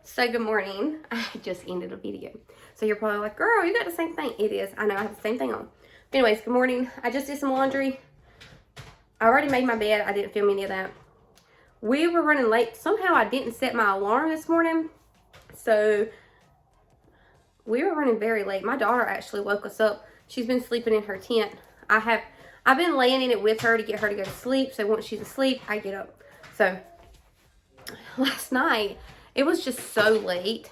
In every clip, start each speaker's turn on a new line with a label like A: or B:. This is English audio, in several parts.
A: So good morning. I just ended a video. So you're probably like, girl, you got the same thing. It is. I know, I have the same thing on. Anyways, good morning. I just did some laundry. I already made my bed. I didn't film any of that. We were running late. Somehow I didn't set my alarm this morning. So we were running very late. My daughter actually woke us up. She's been sleeping in her tent. I've been laying in it with her to get her to go to sleep. So once she's asleep, I get up. So last night, it was just so late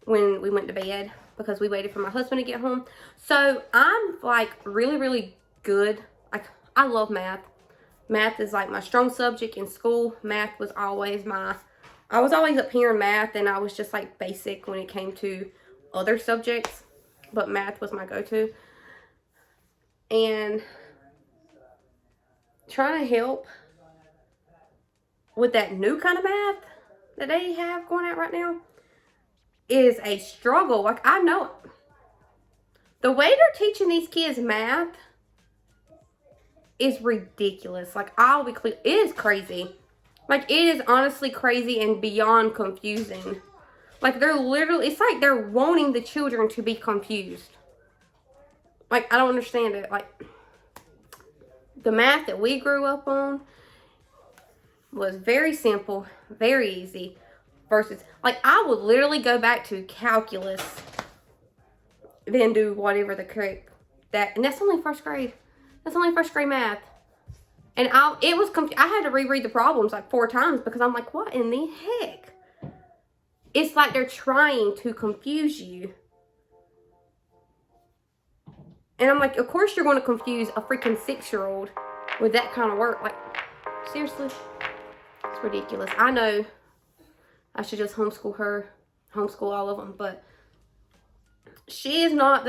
A: when we went to bed because we waited for my husband to get home. So I'm like really good. Like, I love math. Math is like my strong subject in school. Math was always I was always up here in math, and I was just like basic when it came to other subjects, but math was my go-to. And trying to help with that new kind of math that they have going out right now is a struggle. Like, I know the way they're teaching these kids math is ridiculous. Like, I'll be clear, it is crazy. Like, it is honestly crazy and beyond confusing. Like, they're literally, it's like they're wanting the children to be confused. Like, I don't understand it. Like, the math that we grew up on was very simple, very easy, versus, like, I would literally go back to calculus, then do whatever the correct, and that's only first grade. That's only first grade math. And I had to reread the problems like 4 times because I'm like, what in the heck? It's like they're trying to confuse you. And I'm like, of course you're going to confuse a freaking 6-year-old with that kind of work. Like, seriously? It's ridiculous. I know I should just homeschool all of them, but she is not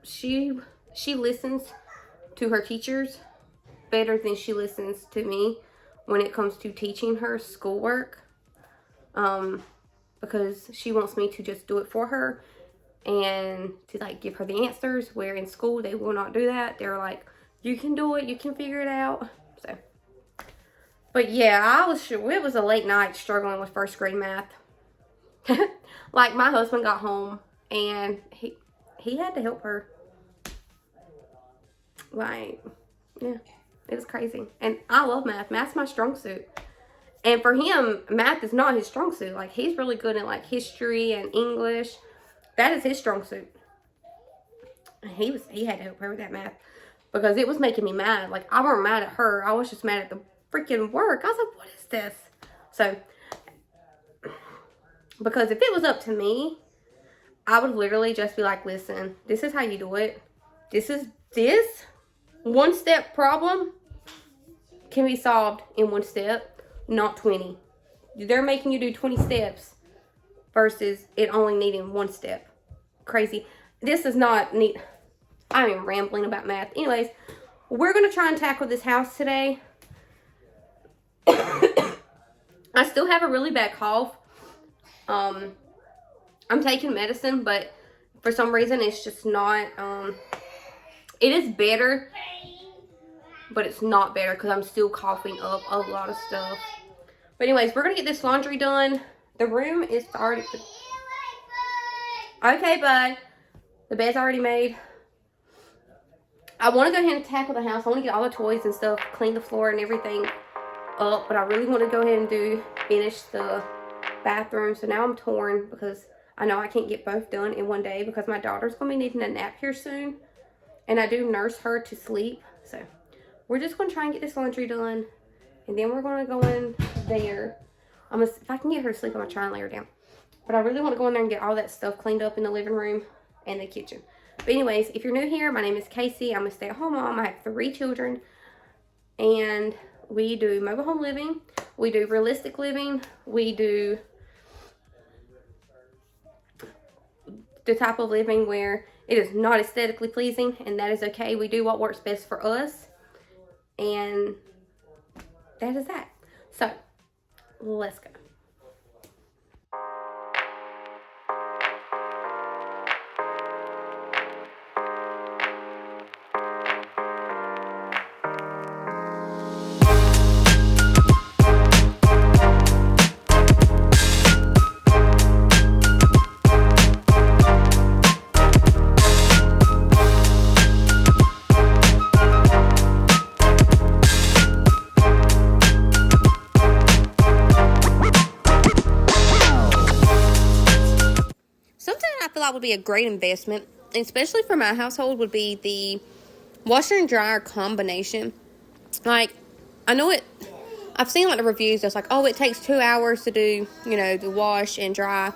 A: she listens to her teachers better than she listens to me when it comes to teaching her schoolwork, because she wants me to just do it for her and to like give her the answers, where in school they will not do that. They're like, you can do it, you can figure it out. So, but yeah, it was a late night struggling with first grade math. Like, my husband got home and he had to help her. Like, yeah, it was crazy. And I love math. Math's my strong suit. And for him, math is not his strong suit. Like, he's really good at like history and English. That is his strong suit. And he had to help her with that math because it was making me mad. Like, I wasn't mad at her. I was just mad at the freaking work. I was like, what is this? So, because if it was up to me, I would literally just be like, listen, this is how you do it. This one-step problem can be solved in 1 step, not 20. They're making you do 20 steps versus it only needing 1 step. Crazy. This is not neat. I am rambling about math. Anyways, we're going to try and tackle this house today. I still have a really bad cough. I'm taking medicine, but for some reason it's just not, it is better, but it's not better because I'm still coughing up a lot of stuff. But anyways, we're going to get this laundry done. The room is already, okay, bud. The bed's already made. I want to go ahead and tackle the house. I want to get all the toys and stuff, clean the floor and everything up, but I really want to go ahead and finish the bathroom. So now I'm torn because I know I can't get both done in one day because my daughter's going to be needing a nap here soon. And I do nurse her to sleep. So we're just going to try and get this laundry done. And then we're going to go in there. If I can get her to sleep, I'm going to try and lay her down. But I really want to go in there and get all that stuff cleaned up in the living room and the kitchen. But anyways, if you're new here, my name is Kasey. I'm a stay-at-home mom. I have 3 children. And we do mobile home living. We do realistic living. We do the type of living where it is not aesthetically pleasing, and that is okay. We do what works best for us, and that is that. So, let's go. would be a great investment, especially for my household, would be the washer and dryer combination. Like, I know it, I've seen like the reviews that's like, oh, it takes 2 hours to do, you know, the wash and dry.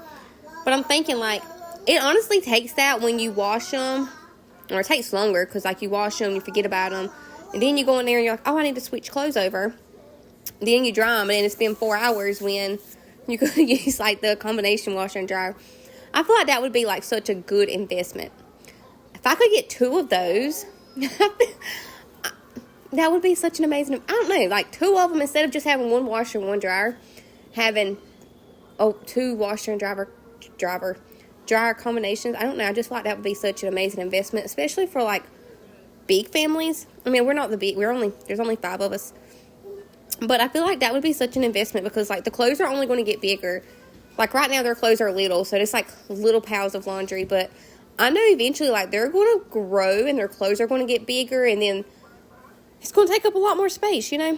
A: But I'm thinking, like, it honestly takes that when you wash them, or it takes longer because, like, you wash them, you forget about them, and then you go in there and you're like, oh, I need to switch clothes over. Then you dry them, and then it's been 4 hours when you could use, like, the combination washer and dryer. I feel like that would be, like, such a good investment. If I could get 2 of those, that would be such an amazing, I don't know, like, 2 of them, instead of just having 1 washer and 1 dryer, having, 2 washer and dryer combinations. I don't know, I just feel like that would be such an amazing investment, especially for, like, big families. I mean, we're not the big, there's only 5 of us. But I feel like that would be such an investment because, like, the clothes are only going to get bigger. Like, right now, their clothes are little, so it's, like, little piles of laundry. But I know eventually, like, they're going to grow and their clothes are going to get bigger, and then it's going to take up a lot more space, you know?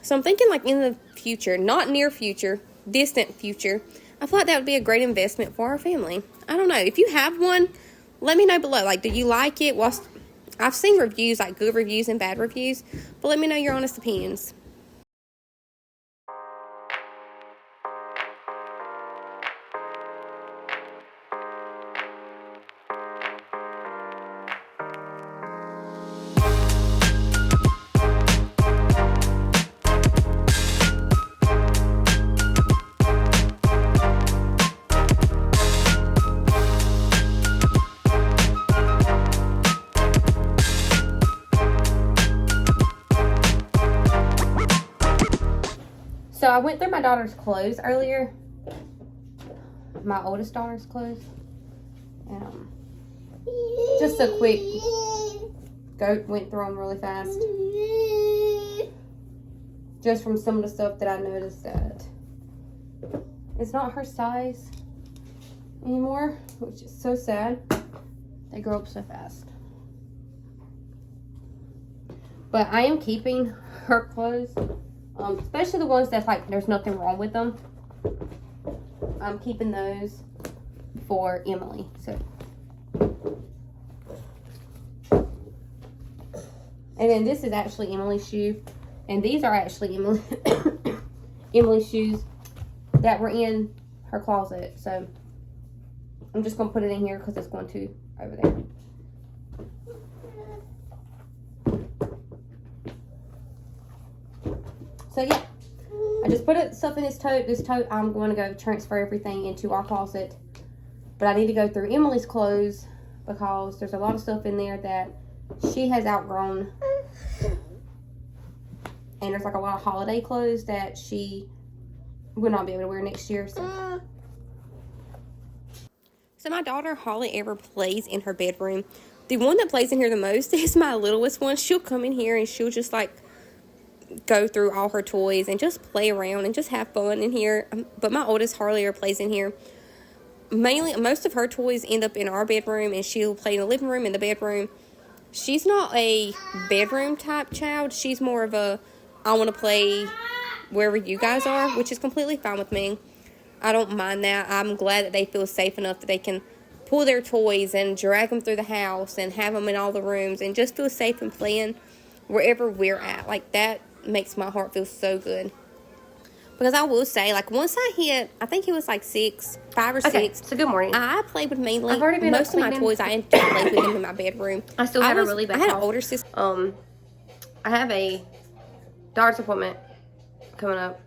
A: So I'm thinking, like, in the future, not near future, distant future, I feel like that would be a great investment for our family. I don't know. If you have one, let me know below. Like, do you like it? I've seen reviews, like, good reviews and bad reviews, but let me know your honest opinions. So I went through my daughter's clothes earlier. My oldest daughter's clothes. Just a quick went through them really fast. Just from some of the stuff that I noticed that it's not her size anymore, which is so sad. They grow up so fast. But I am keeping her clothes. Especially the ones that's like there's nothing wrong with them. I'm keeping those for Emily. So, and then this is actually Emily's shoe, and these are actually Emily's shoes that were in her closet. So I'm just gonna put it in here because it's going to over there. So yeah, I just put stuff in this tote. This tote, I'm going to go transfer everything into our closet. But I need to go through Emily's clothes because there's a lot of stuff in there that she has outgrown. And there's like a lot of holiday clothes that she will not be able to wear next year. So my daughter hardly ever plays in her bedroom. The one that plays in here the most is my littlest one. She'll come in here and she'll just like go through all her toys and just play around and just have fun in here. But my oldest hardly ever plays in here. Mainly, most of her toys end up in our bedroom, and she'll play in the living room and the bedroom. She's not a bedroom type child. She's more of a, I want to play wherever you guys are, which is completely fine with me. I don't mind that. I'm glad that they feel safe enough that they can pull their toys and drag them through the house and have them in all the rooms and just feel safe and playing wherever we're at. Like, that makes my heart feel so good. Because I will say, like, once I hit, I think it was like 5 or 6. Okay, so good morning. I played with mainly most of my toys. I played with them in my bedroom. I still had a really bad cough. I had an older sister. I have a doctor's appointment coming up,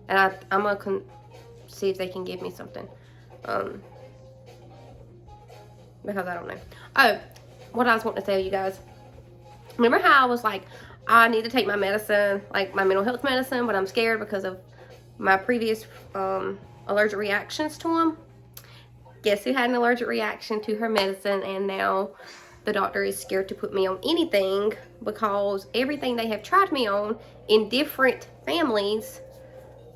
A: and I'm gonna see if they can give me something. Because I don't know. Oh, what I was wanting to tell you guys. Remember how I was like, I need to take my medicine, like my mental health medicine, but I'm scared because of my previous allergic reactions to them. Guess who had an allergic reaction to her medicine, and now the doctor is scared to put me on anything because everything they have tried me on in different families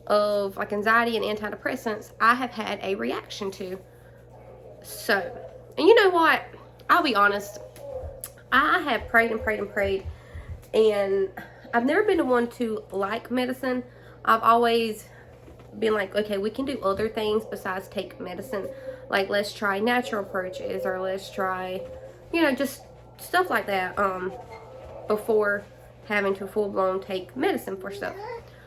A: of like anxiety and antidepressants, I have had a reaction to. So, and you know what? I'll be honest. I have prayed and prayed and prayed. And I've never been the one to like medicine. I've always been like, okay, we can do other things besides take medicine. Like, let's try natural approaches, or let's try, you know, just stuff like that, before having to full-blown take medicine for stuff.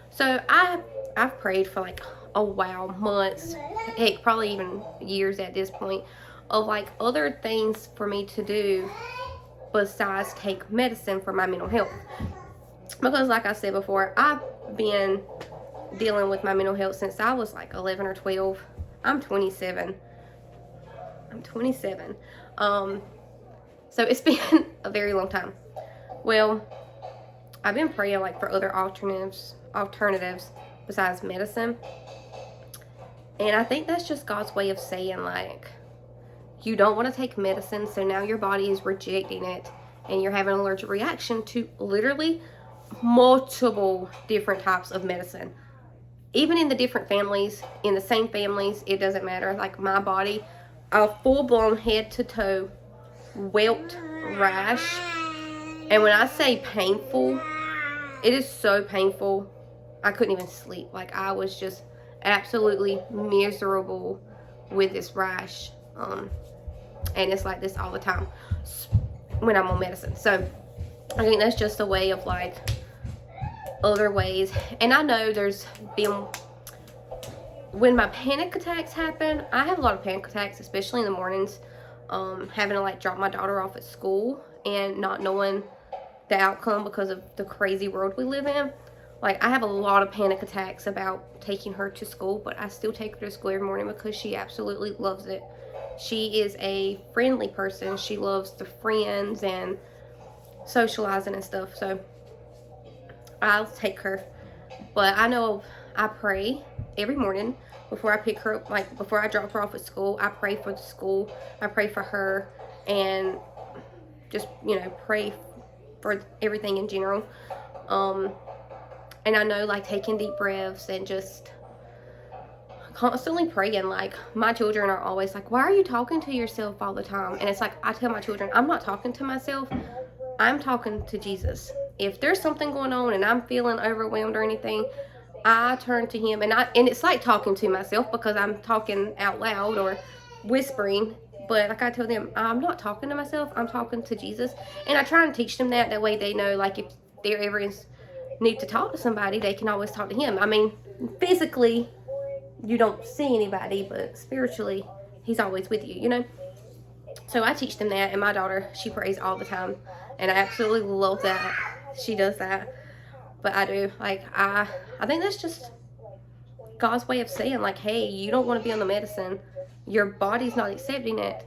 A: So I've prayed for like a while, months, heck, probably even years at this point, of like other things for me to do besides take medicine for my mental health. Because like I said before, I've been dealing with my mental health since I was like 11 or 12. I'm 27. So it's been a very long time. Well, I've been praying like for other alternatives besides medicine. And I think that's just God's way of saying, like, you don't want to take medicine, so now your body is rejecting it, and you're having an allergic reaction to literally multiple different types of medicine. Even in the different families, in the same families, it doesn't matter. Like my body, a full-blown head to toe welt rash. And when I say painful, it is so painful. I couldn't even sleep. Like, I was just absolutely miserable with this rash. And it's like this all the time when I'm on medicine. So I think that's just a way of like other ways. And I know there's been, when my panic attacks happen, I have a lot of panic attacks, especially in the mornings, having to like drop my daughter off at school and not knowing the outcome because of the crazy world we live in. Like, I have a lot of panic attacks about taking her to school, but I still take her to school every morning because she absolutely loves it. She is a friendly person. She loves the friends and socializing and stuff. So I'll take her. But I know I pray every morning before I pick her up, like before I drop her off at school. I pray for the school. I pray for her, and just, you know, pray for everything in general. And I know, like, taking deep breaths and just constantly praying. Like, my children are always like, why are you talking to yourself all the time? And it's like, I tell my children, I'm not talking to myself, I'm talking to Jesus. If there's something going on and I'm feeling overwhelmed or anything, I turn to him, and it's like talking to myself because I'm talking out loud or whispering. But like I tell them, I'm not talking to myself, I'm talking to Jesus. And I try and teach them that way they know, like, if they're ever need to talk to somebody, they can always talk to him. I mean, physically, you don't see anybody, but spiritually, he's always with you, you know? So I teach them that, and my daughter, she prays all the time, and I absolutely love that she does that. But I do, like, I think that's just God's way of saying, like, hey, you don't want to be on the medicine. Your body's not accepting it.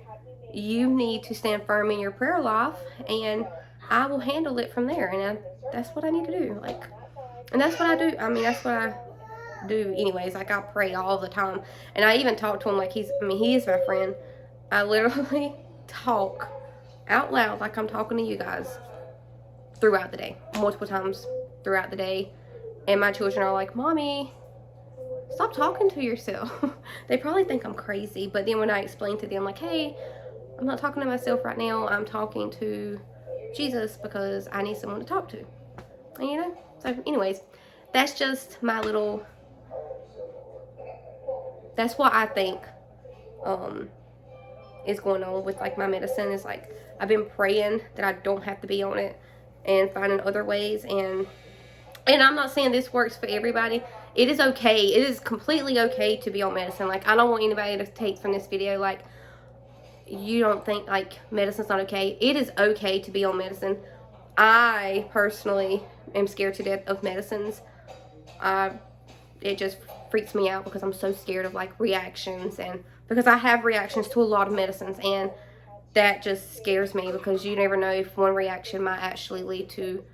A: You need to stand firm in your prayer life, and I will handle it from there. And that's what I need to do. Like, and that's what I do. I mean, that's what I do anyways. Like, I pray all the time. And I even talk to him like he is my friend. I literally talk out loud like I'm talking to you guys throughout the day, multiple times throughout the day. And my children are like, Mommy, stop talking to yourself. They probably think I'm crazy, but then when I explain to them, like, hey, I'm not talking to myself right now, I'm talking to Jesus because I need someone to talk to. And, you know, so anyways, that's just my little, that's what I think is going on with, like, my medicine. Is like, I've been praying that I don't have to be on it and finding other ways. And I'm not saying this works for everybody. It is okay. It is completely okay to be on medicine. Like, I don't want anybody to take from this video, like, you don't think, like, medicine's not okay. It is okay to be on medicine. I personally am scared to death of medicines. It just freaks me out because I'm so scared of, like, reactions, and because I have reactions to a lot of medicines, and that just scares me because you never know if one reaction might actually lead to,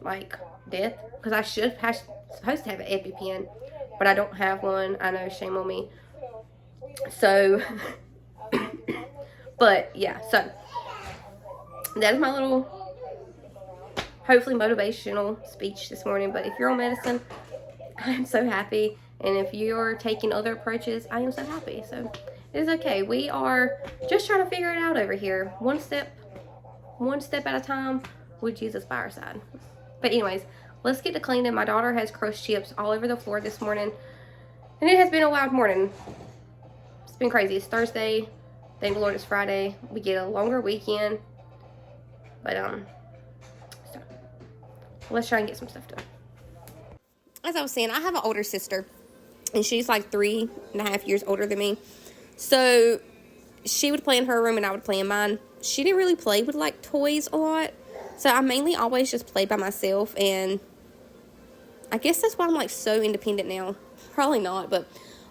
A: like, death. Because I supposed to have an EpiPen, but I don't have one. I know, shame on me. So, but yeah, so that is my little, hopefully motivational speech this morning. But if you're on medicine, I'm so happy. And if you're taking other approaches, I am so happy. So it is okay. We are just trying to figure it out over here. One step at a time with Jesus by our side. But anyways, let's get to cleaning. My daughter has crushed chips all over the floor this morning. And it has been a wild morning. It's been crazy. It's Thursday. Thank the Lord it's Friday. We get a longer weekend. But, so let's try and get some stuff done. As I was saying, I have an older sister. And she's like 3.5 years older than me. So, she would play in her room and I would play in mine. She didn't really play with, like, toys a lot. So, I mainly always just played by myself. And I guess that's why I'm, like, so independent now. Probably not, but,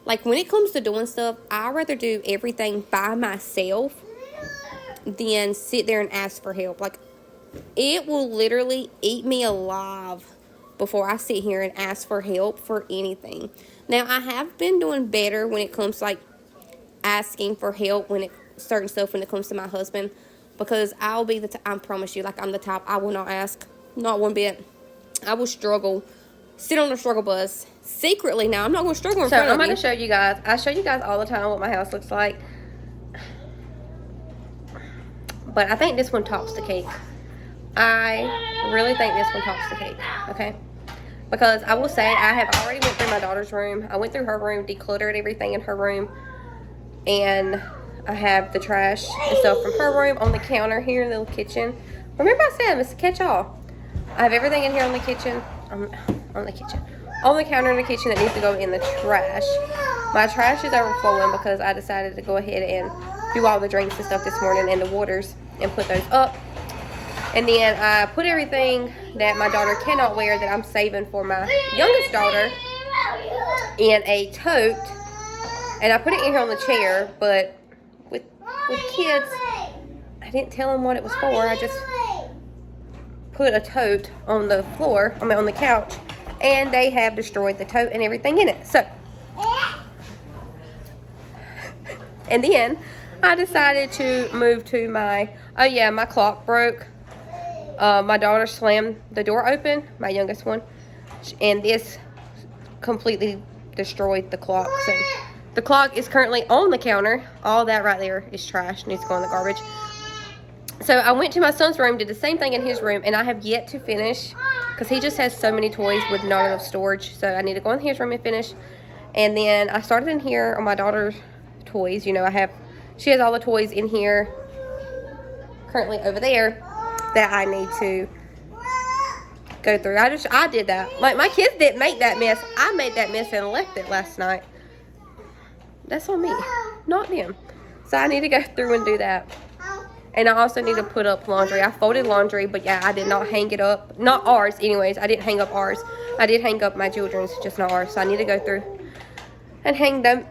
A: like, when it comes to doing stuff, I'd rather do everything by myself than sit there and ask for help. Like, it will literally eat me alive before I sit here and ask for help for anything. Now, I have been doing better when it comes to, like, asking for help when certain stuff when it comes to my husband, because I'll be I promise you, like, I'm the type, I will not ask, not one bit. I will struggle, sit on the struggle bus secretly. Now, I'm not going to struggle in front of you. So, I'm going to show you guys. I show you guys all the time what my house looks like. But I think this one tops the cake. I really think this one tops the cake, okay? Because I will say, I have already went through my daughter's room. I went through her room, decluttered everything in her room. And I have the trash and stuff from her room on the counter here in the little kitchen. Remember I said, it's a catch-all. I have everything in here on the kitchen. On the counter in the kitchen that needs to go in the trash. My trash is overflowing because I decided to go ahead and do all the drinks and stuff this morning and the waters and put those up. And then I put everything that my daughter cannot wear that I'm saving for my youngest daughter in a tote. And I put it in here on the chair, but with kids, I didn't tell them what it was for. I just put a tote on the floor, on the couch, and they have destroyed the tote and everything in it. So, and then I decided to move to my clock broke. My daughter slammed the door open, my youngest one, and this completely destroyed the clock. So the clock is currently on the counter. All that right there is trash, needs to go in the garbage. So I went to my son's room, did the same thing in his room, and I have yet to finish because he just has so many toys with not enough storage. So I need to go in his room and finish. And then I started in here on my daughter's toys. You know, she has all the toys in here currently over there that I need to go through. I did that. Like, my kids didn't make that mess. I made that mess and left it last night. That's on me, not them. So I need to go through and do that. And I also need to put up laundry. I folded laundry, but yeah, I did not hang it up. Not ours, anyways. I didn't hang up ours. I did hang up my children's, just not ours. So I need to go through and hang them,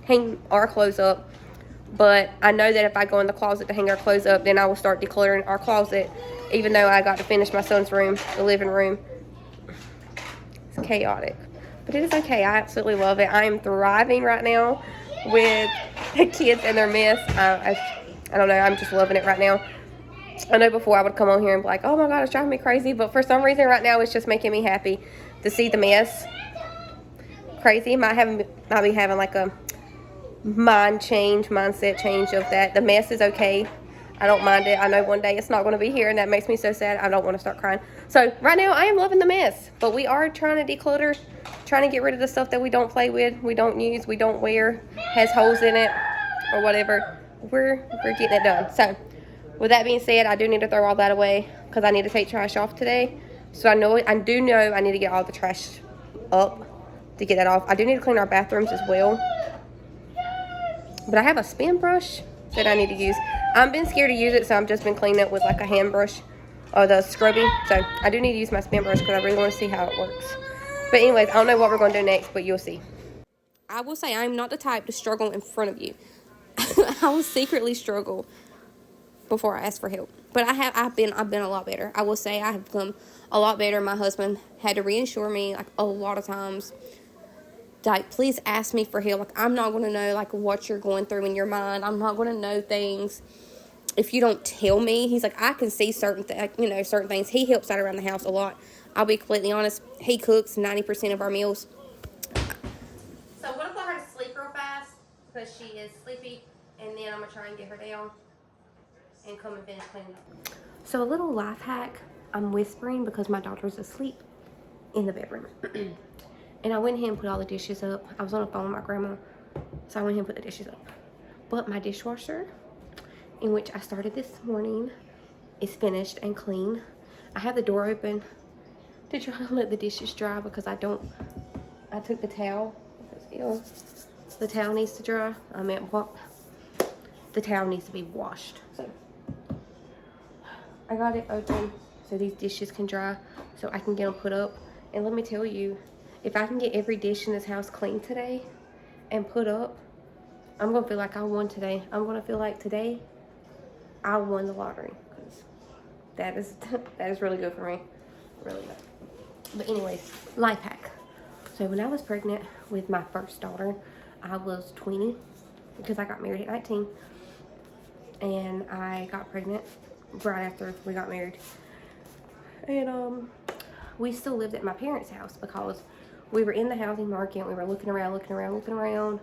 A: hang our clothes up. But I know that if I go in the closet to hang our clothes up, then I will start decluttering our closet. Even though I got to finish my son's room, the living room. It's chaotic. But it is okay. I absolutely love it. I am thriving right now with the kids and their mess. I don't know. I'm just loving it right now. I know before I would come on here and be like, oh my God, it's driving me crazy. But for some reason right now, it's just making me happy to see the mess. Crazy. Might be having like a mindset change of that. The mess is okay. I don't mind it. I know one day it's not going to be here, and that makes me so sad. I don't want to start crying. So right now I am loving the mess, but we are trying to declutter, trying to get rid of the stuff that we don't play with, we don't use, we don't wear, has holes in it or whatever. We're getting it done. So with that being said, I do need to throw all that away because I need to take trash off today. So I do know I need to get all the trash up to get that off. I do need to clean our bathrooms as well. But I have a spin brush that I need to use. I've been scared to use it, so I've just been cleaning it with like a hand brush or the scrubbing. So I do need to use my spin brush because I really want to see how it works. But anyways, I don't know what we're going to do next, but you'll see. I will say I'm not the type to struggle in front of you. I will secretly struggle before I ask for help. But I've been a lot better. I will say I have become a lot better. My husband had to reassure me like a lot of times. Like, please ask me for help. Like, I'm not going to know, like, what you're going through in your mind. I'm not going to know things if you don't tell me. He's like, I can see certain things. He helps out around the house a lot. I'll be completely honest. He cooks 90% of our meals. So I'm going to put her to sleep real fast because she is sleepy. And then I'm going to try and get her down and come and finish cleaning up. So a little life hack. I'm whispering because my daughter's asleep in the bedroom. And I went ahead and put all the dishes up. I was on the phone with my grandma So I went ahead and put the dishes up. But my dishwasher, in which I started this morning, is finished and clean. I have the door open to try to let the dishes dry because I took the towel. Ew. The towel needs to dry. The towel needs to be washed. So I got it open so these dishes can dry so I can get them put up. And let me tell you, if I can get every dish in this house clean today and put up, I'm gonna feel like I won today. I'm gonna feel like today I won the lottery, because that is really good for me, really good. But anyways, life hack. So when I was pregnant with my first daughter, I was 20 because I got married at 19, and I got pregnant right after we got married. And we still lived at my parents' house because we were in the housing market. We were looking around,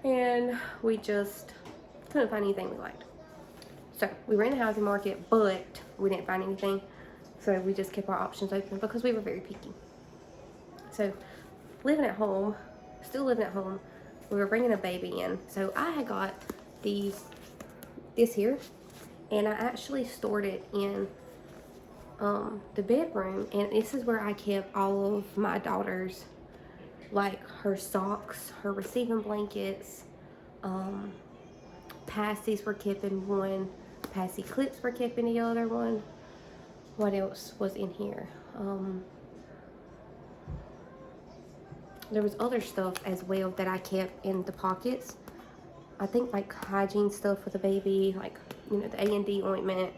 A: and we just couldn't find anything we liked. So we were in the housing market, but we didn't find anything. So we just kept our options open because we were very picky. So living at home, still living at home, we were bringing a baby in. So I had got this here, and I actually stored it in the bedroom. And this is where I kept all of my daughter's, like her socks, her receiving blankets, pasties were kept in one, passy clips were kept in the other one. What else was in here? There was other stuff as well that I kept in the pockets. I think like hygiene stuff for the baby, like, you know, the A&D ointment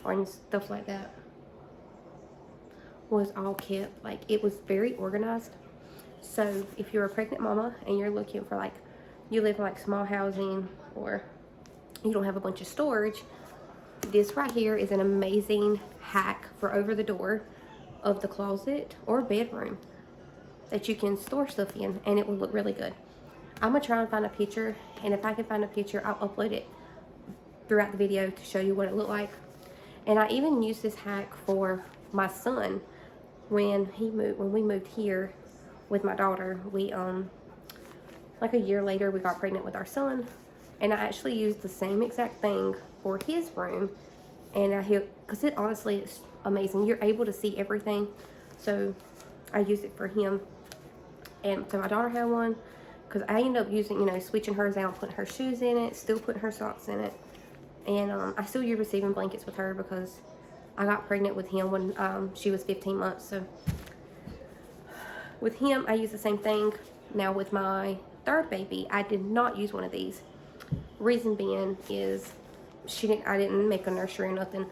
A: or stuff like that was all kept. Like, it was very organized. So if you're a pregnant mama and you're looking for, like, you live in like small housing or you don't have a bunch of storage, this right here is an amazing hack for over the door of the closet or bedroom that you can store stuff in, and it will look really good. I'm gonna try and find a picture, and if I can find a picture, I'll upload it throughout the video to show you what it looked like. And I even used this hack for my son when we moved here with my daughter. We like a year later we got pregnant with our son, and I actually used the same exact thing for his room. And because it honestly is amazing, you're able to see everything. So I used it for him, and so my daughter had one, because I ended up using, you know, switching hers out, putting her shoes in it, still putting her socks in it. And I still use receiving blankets with her because I got pregnant with him when she was 15 months. So with him, I use the same thing. Now with my third baby, I did not use one of these. Reason being is I didn't make a nursery or nothing.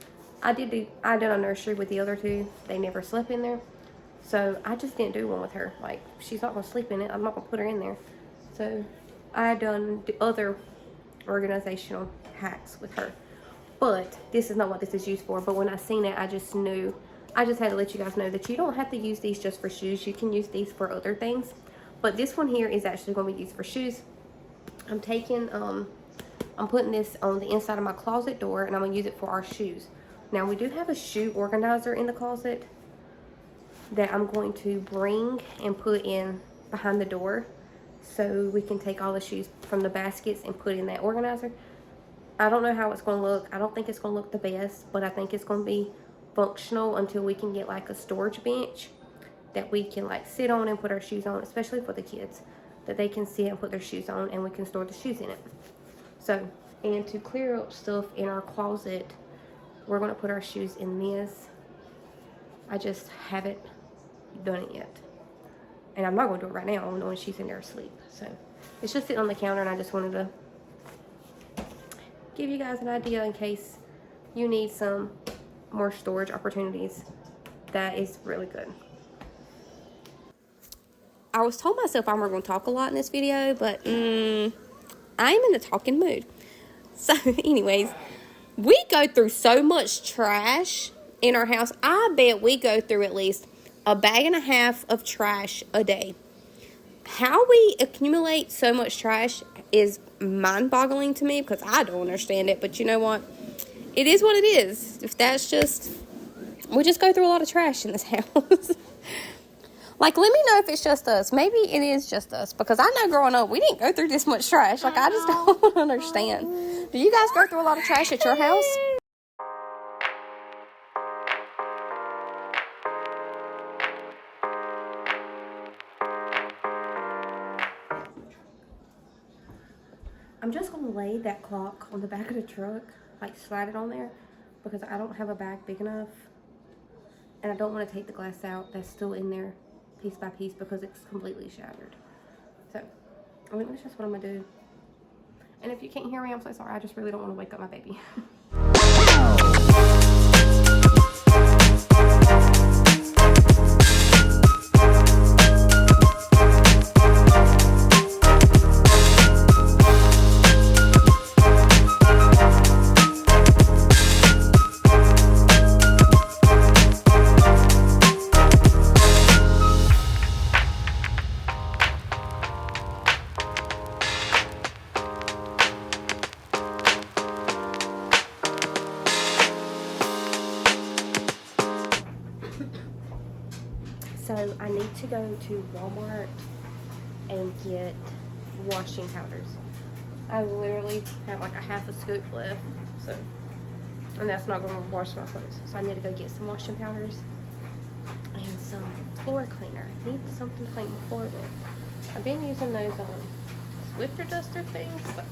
A: I did a nursery with the other two. They never slept in there. So I just didn't do one with her. Like, she's not gonna sleep in it. I'm not gonna put her in there. So I done the other organizational hacks with her. But this is not what this is used for. But when I seen it, I just knew. I just had to let you guys know that you don't have to use these just for shoes. You can use these for other things. But this one here is actually going to be used for shoes. I'm putting this on the inside of my closet door, and I'm going to use it for our shoes. Now, we do have a shoe organizer in the closet that I'm going to bring and put in behind the door, so we can take all the shoes from the baskets and put in that organizer. I don't know how it's going to look. I don't think it's going to look the best, but I think it's going to be functional until we can get like a storage bench that we can like sit on and put our shoes on, especially for the kids, that they can sit and put their shoes on, and we can store the shoes in it. So, and to clear up stuff in our closet, we're going to put our shoes in this. I just haven't done it yet, and I'm not going to do it right now knowing she's in there asleep. So it's just sitting on the counter, and I just wanted to give you guys an idea in case you need some more storage opportunities. That is really good. I was told myself I'm going to talk a lot in this video, but I'm in a talking mood. So anyways, we go through so much trash in our house. I bet we go through at least a bag and a half of trash a day. How we accumulate so much trash is mind-boggling to me, because I don't understand it. But you know what? It is what it is. If that's just, we just go through a lot of trash in this house. Like, let me know if it's just us. Maybe it is just us. Because I know growing up, we didn't go through this much trash. Like, I just don't understand. Do you guys go through a lot of trash at your house? I'm just going to lay that clock on the back of the truck. Like, slide it on there. Because I don't have a bag big enough. And I don't want to take the glass out that's still in there piece by piece because it's completely shattered. So, I think that's just what I'm going to do. And if you can't hear me, I'm so sorry. I just really don't want to wake up my baby. So I need to go to Walmart and get washing powders. I literally have like a half a scoop left, so, and that's not going to wash my clothes. So I need to go get some washing powders and some floor cleaner. I need something to clean the floor with. I've been using those Swiffer duster things, but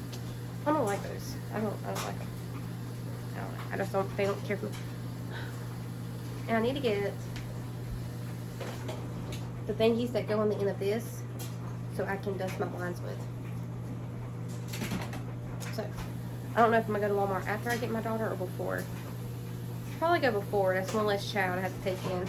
A: I don't like those. I don't like them. I just don't. They don't care for me. And I need to get the thingies that go on the end of this so I can dust my blinds with. So, I don't know if I'm gonna go to Walmart after I get my daughter or before. Probably go before. That's one less child I have to take in.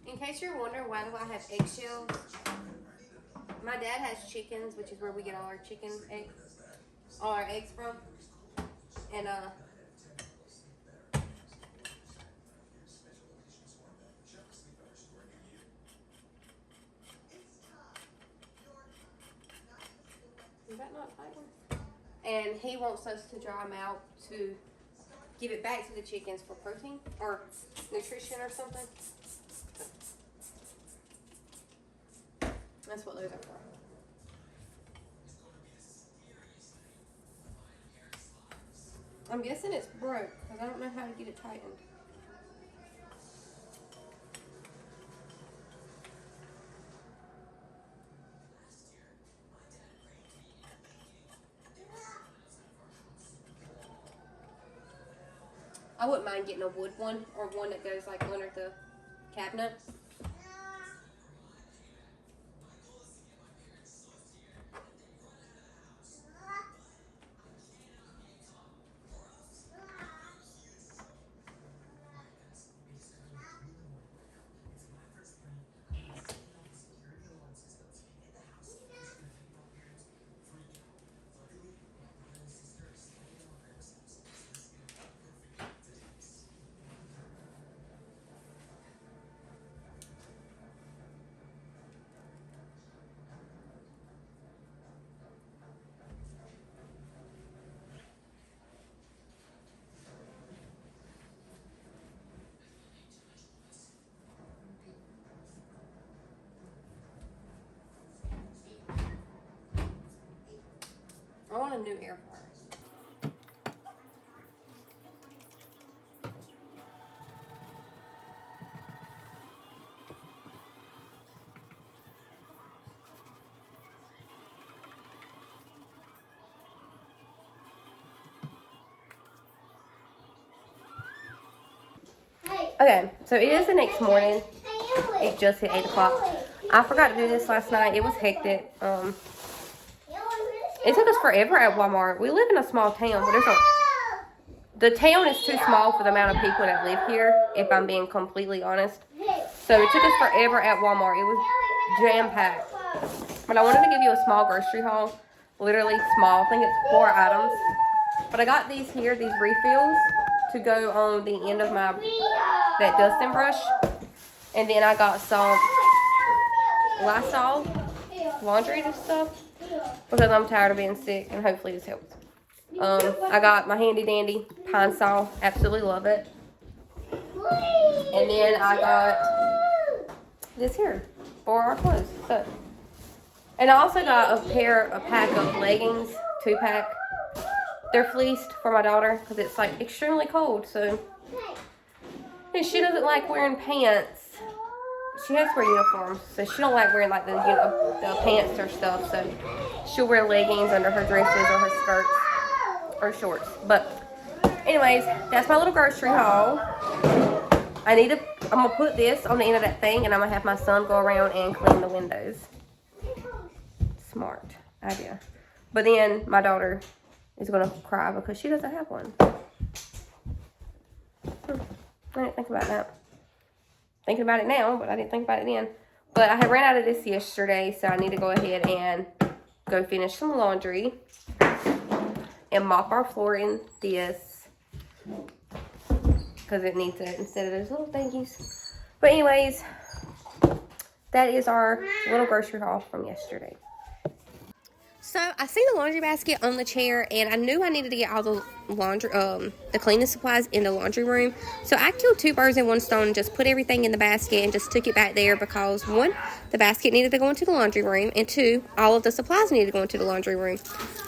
A: In case you're wondering why do I have eggshells, my dad has chickens, which is where we get all our chicken eggs, all our eggs from, and is that not tight? And he wants us to dry them out to give it back to the chickens for protein or nutrition or something. That's what those are for. I'm guessing it's broke because I don't know how to get it tightened. I wouldn't mind getting a wood one or one that goes like under the cabinet. I want a new air fryer. Okay, so it is the next morning. It just hit 8 o'clock. I forgot to do this last night. It was hectic. It took us forever at Walmart. We live in a small town, but the town is too small for the amount of people that live here, if I'm being completely honest. So it took us forever at Walmart. It was jam-packed. But I wanted to give you a small grocery haul. Literally small. I think it's 4 items. But I got these here, these refills, to go on the end of that dusting brush. And then I got some Lysol laundry and stuff because I'm tired of being sick, and hopefully this helps. I got my handy dandy Pine Sol. Absolutely love it. And then I got this here for our clothes. So, and I also got a pack of leggings, 2-pack. They're fleeced for my daughter because it's like extremely cold. So, and she doesn't like wearing pants. She has to wear uniforms, so she don't like wearing like the pants or stuff. So she'll wear leggings under her dresses or her skirts or shorts. But anyways, that's my little grocery haul. I'm gonna put this on the end of that thing, and I'm gonna have my son go around and clean the windows. Smart idea. But then my daughter is gonna cry because she doesn't have one. I didn't think about that. Thinking about it now, but I didn't think about it then. But I had ran out of this yesterday, so I need to go ahead and go finish some laundry and mop our floor in this because it needs it instead of those little thingies. But anyways, that is our little grocery haul from yesterday. So I seen the laundry basket on the chair, and I knew I needed to get all the laundry, the cleaning supplies in the laundry room. So I killed 2 birds in one stone and just put everything in the basket and just took it back there because 1, the basket needed to go into the laundry room, and 2, all of the supplies needed to go into the laundry room.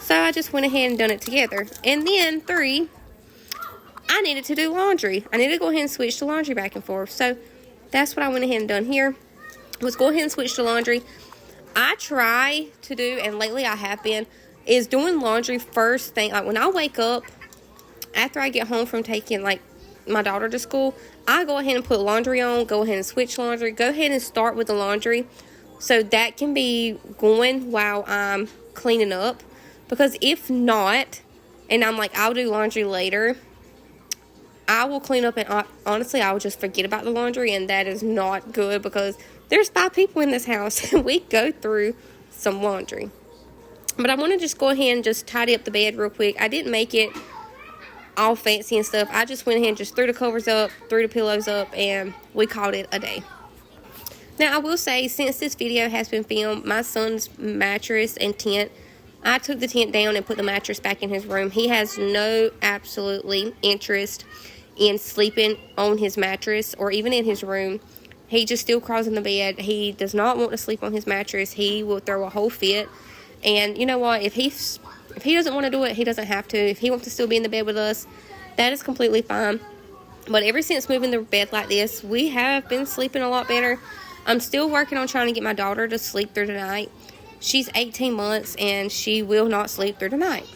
A: So I just went ahead and done it together. And then 3, I needed to do laundry. I needed to go ahead and switch the laundry back and forth. So that's what I went ahead and done here. Was go ahead and switch the laundry. I try to do, and lately I have been, is doing laundry first thing. Like when I wake up, after I get home from taking like my daughter to school, I go ahead and put laundry on, go ahead and switch laundry, go ahead and start with the laundry. So that can be going while I'm cleaning up. Because if not, and I'm like, I'll do laundry later, I will clean up, and honestly, I will just forget about the laundry, and that is not good because there's 5 people in this house, and we go through some laundry. But I want to just go ahead and just tidy up the bed real quick. I didn't make it all fancy and stuff. I just went ahead and just threw the covers up, threw the pillows up, and we called it a day. Now, I will say, since this video has been filmed, my son's mattress and tent, I took the tent down and put the mattress back in his room. He has no absolutely interest in sleeping on his mattress or even in his room. He just still crawls in the bed. He does not want to sleep on his mattress. He will throw a whole fit. And you know what? If he doesn't want to do it, he doesn't have to. If he wants to still be in the bed with us, that is completely fine. But ever since moving the bed like this, we have been sleeping a lot better. I'm still working on trying to get my daughter to sleep through the night. She's 18 months, and she will not sleep through the night.